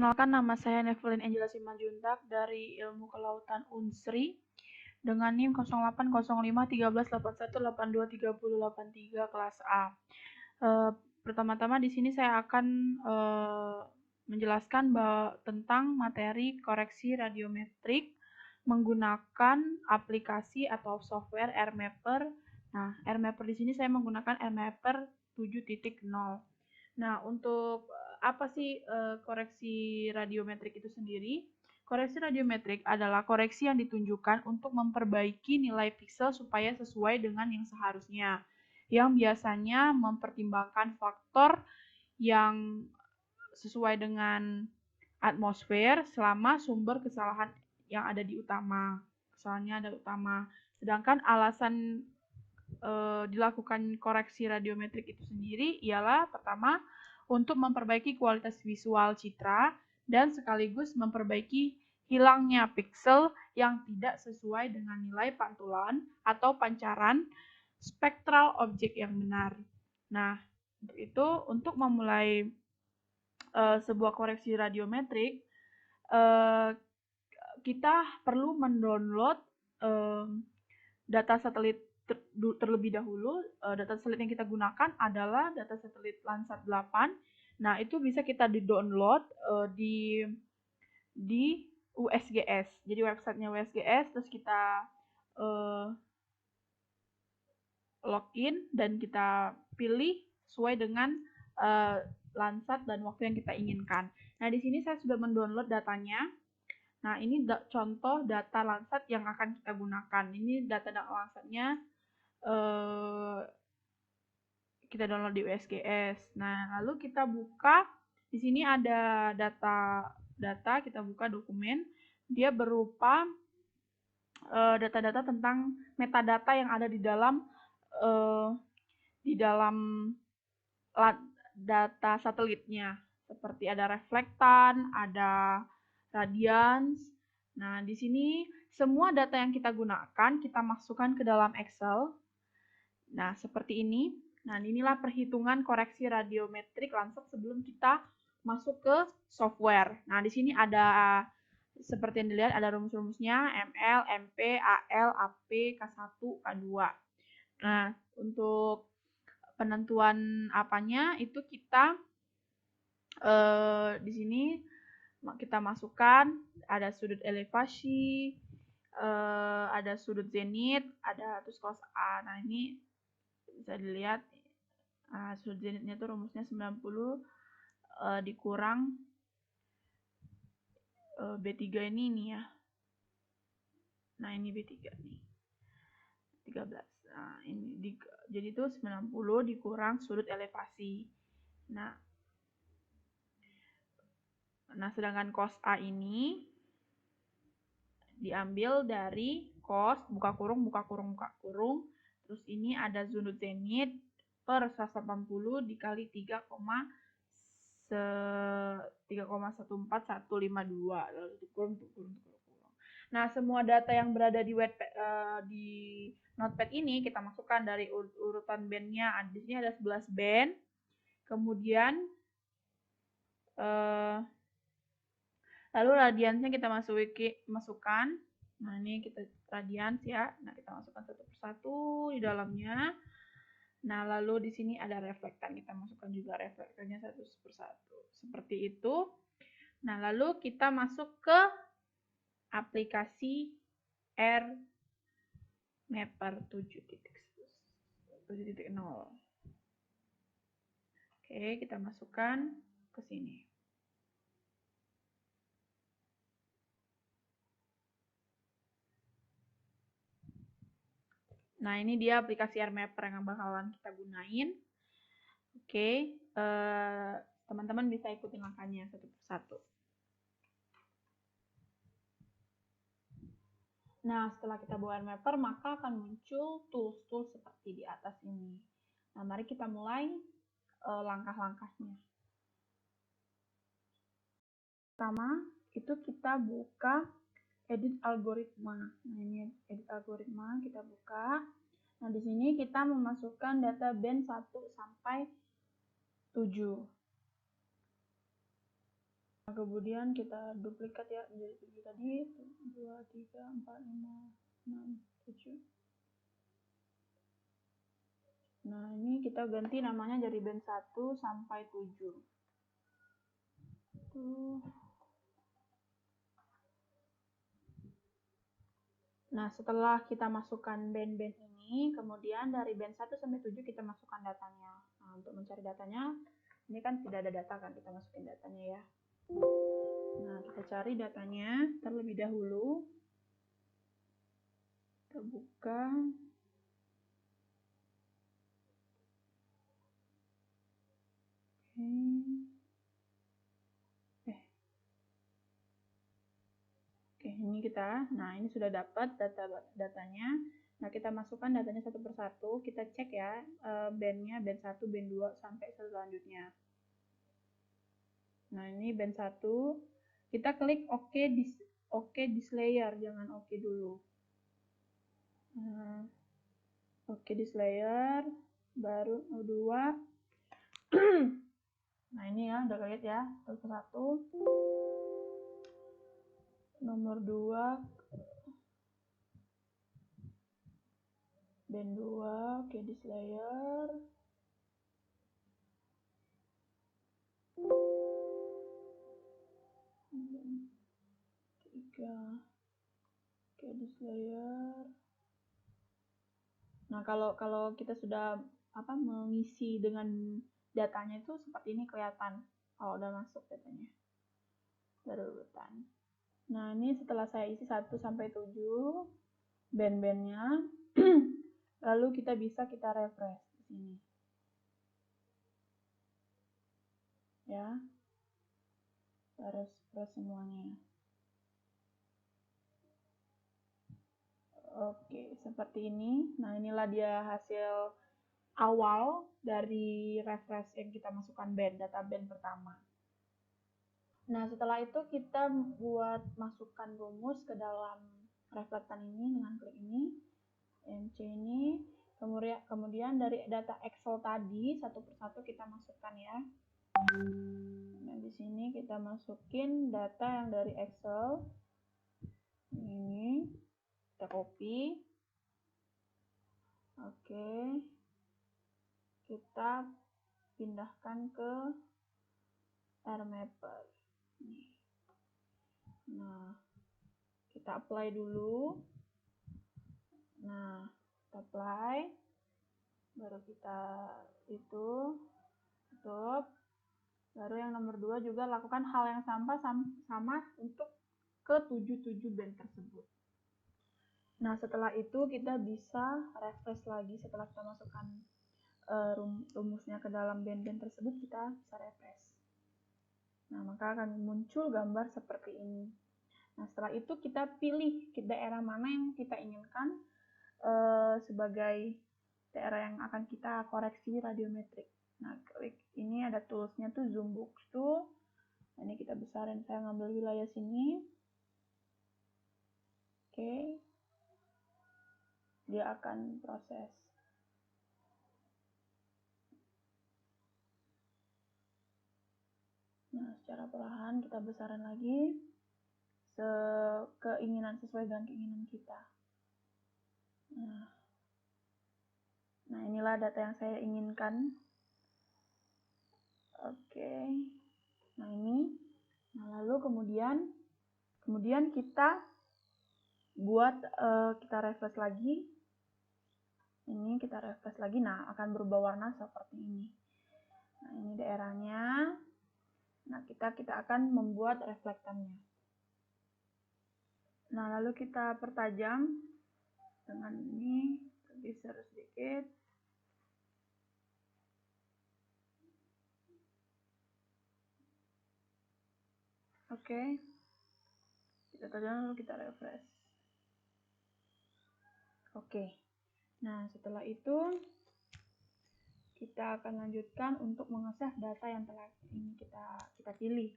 Perkenalkan, nama saya Nevelyn Angela Simanjuntak dari Ilmu Kelautan Unsri dengan NIM 0805138181823083 kelas A. Pertama-tama di sini saya akan menjelaskan tentang materi koreksi radiometrik menggunakan aplikasi atau software RMapper. Nah, RMapper di sini saya menggunakan RMapper 7.0. Nah, untuk apa sih koreksi radiometrik itu sendiri? Koreksi radiometrik adalah koreksi yang ditunjukkan untuk memperbaiki nilai piksel supaya sesuai dengan yang seharusnya, yang biasanya mempertimbangkan faktor yang sesuai dengan atmosfer selama sumber kesalahan yang ada di utama. Kesalahannya ada utama. Sedangkan alasan dilakukan koreksi radiometrik itu sendiri ialah pertama, untuk memperbaiki kualitas visual citra dan sekaligus memperbaiki hilangnya piksel yang tidak sesuai dengan nilai pantulan atau pancaran spektral objek yang benar. Nah, untuk itu, untuk memulai sebuah koreksi radiometrik, kita perlu mendownload data satelit terlebih dahulu. Data satelit yang kita gunakan adalah data satelit Landsat 8. Nah, itu bisa kita di-download di USGS. Jadi websitenya USGS, terus kita login dan kita pilih sesuai dengan Landsat dan waktu yang kita inginkan. Nah, di sini saya sudah mendownload datanya. Nah, ini contoh data Landsat yang akan kita gunakan. Ini data Landsatnya kita download di USGS. Nah, lalu kita buka. Di sini ada data, kita buka dokumen. Dia berupa data-data tentang metadata yang ada di dalam data satelitnya. Seperti ada reflektan, ada radians. Nah, di sini semua data yang kita gunakan kita masukkan ke dalam Excel. Nah, seperti ini. Nah, inilah perhitungan koreksi radiometrik Landsat sebelum kita masuk ke software. Nah, di sini ada seperti yang dilihat ada rumus-rumusnya ML, MP, AL, AP, K1, K2. Nah, untuk penentuan apanya itu kita di sini kita masukkan ada sudut elevasi, ada sudut zenit, ada terus cos A. Nah, ini bisa dilihat sudut zenitnya itu rumusnya 90 dikurang B3 ini ya. Nah, ini B3 nih. 13. Nah, ini jadi itu 90 dikurang sudut elevasi. Nah, sedangkan cos A ini diambil dari cos buka kurung buka kurung buka kurung. Terus ini ada sudut zenit per 180 dikali 3,14152. Lalu kurung. Nah, semua data yang berada di Notepad ini kita masukkan dari urutan bandnya. Di sini ada 11 band. Kemudian lalu radiansnya kita masukkan. Nah, ini kita radians ya. Nah, kita masukkan satu persatu di dalamnya. Nah, lalu di sini ada reflektan. Kita masukkan juga reflektannya satu persatu. Seperti itu. Nah, lalu kita masuk ke aplikasi RMapper 7.0. Oke, kita masukkan ke sini. Nah, ini dia aplikasi RMapper yang bakalan kita gunain. Oke, teman-teman bisa ikutin langkahnya satu persatu. Nah, setelah kita buat RMapper, maka akan muncul tools-tools seperti di atas ini. Nah, mari kita mulai langkah-langkahnya. Pertama, itu kita buka edit algoritma. Nah, ini edit algoritma, kita buka. Nah, di sini kita memasukkan data band 1 sampai 7. Kemudian kita duplikat ya, jadi 7 tadi, 2, 3, 4, 5, 6, 7. Nah, ini kita ganti namanya dari band 1 sampai 7. Nah, setelah kita masukkan band-band ini, kemudian dari band 1 sampai 7 kita masukkan datanya. Nah, untuk mencari datanya, ini kan tidak ada data kan, kita masukin datanya ya. Nah, kita cari datanya terlebih dahulu. Kita buka. Oke, ini kita. Nah, ini sudah dapat datanya. Nah, kita masukkan datanya satu persatu. Kita cek ya bandnya, band 1, band 2 sampai selanjutnya. Nah, ini band 1. Kita klik OK this layer, jangan OK dulu. OK this layer, baru 2. Nah, ini ya, udah lihat ya, satu persatu. Nomor 2, band 2, OK this layer. Oke, this layer. Nah, kalau kita sudah mengisi dengan datanya itu seperti ini kelihatan kalau udah masuk datanya. Berurutan. Nah, ini setelah saya isi 1 sampai 7 band-bandnya, lalu kita refresh di sini. Ya. Kita refresh semuanya. Oke, seperti ini. Nah, inilah dia hasil awal dari refresh yang kita masukkan data band pertama. Nah, setelah itu kita buat masukkan rumus ke dalam reflektan ini dengan klik ini, MC ini. Kemudian dari data Excel tadi satu persatu kita masukkan ya. Nah, di sini kita masukin data yang dari Excel. Ini kita copy. Oke. Kita pindahkan ke RMapper. Nah, kita apply dulu. Nah, kita apply. Baru kita tutup. Baru yang nomor 2 juga lakukan hal yang sama untuk ke 77 band tersebut. Nah, setelah itu kita bisa refresh lagi setelah kita masukkan rumusnya ke dalam band-band tersebut, kita bisa refresh. Nah, maka akan muncul gambar seperti ini. Nah, setelah itu kita pilih daerah mana yang kita inginkan sebagai daerah yang akan kita koreksi radiometrik. Nah, klik ini ada toolsnya tuh Zoom Box Tool. Nah, ini kita besarin, saya ngambil wilayah sini. Oke. Dia akan proses. Nah, secara perlahan kita besarin lagi sesuai dengan keinginan kita. Nah, inilah data yang saya inginkan. Oke. Nah, ini. Nah, lalu kemudian kita buat kita refresh lagi. Ini kita refresh lagi. Nah, akan berubah warna seperti ini. Nah, ini daerahnya. Nah, kita akan membuat reflektannya. Nah, lalu kita pertajam dengan ini, geser sedikit. Oke. Kita tajam lalu kita refresh. Oke. Nah, setelah itu kita akan lanjutkan untuk mengesave data yang telah ini kita pilih.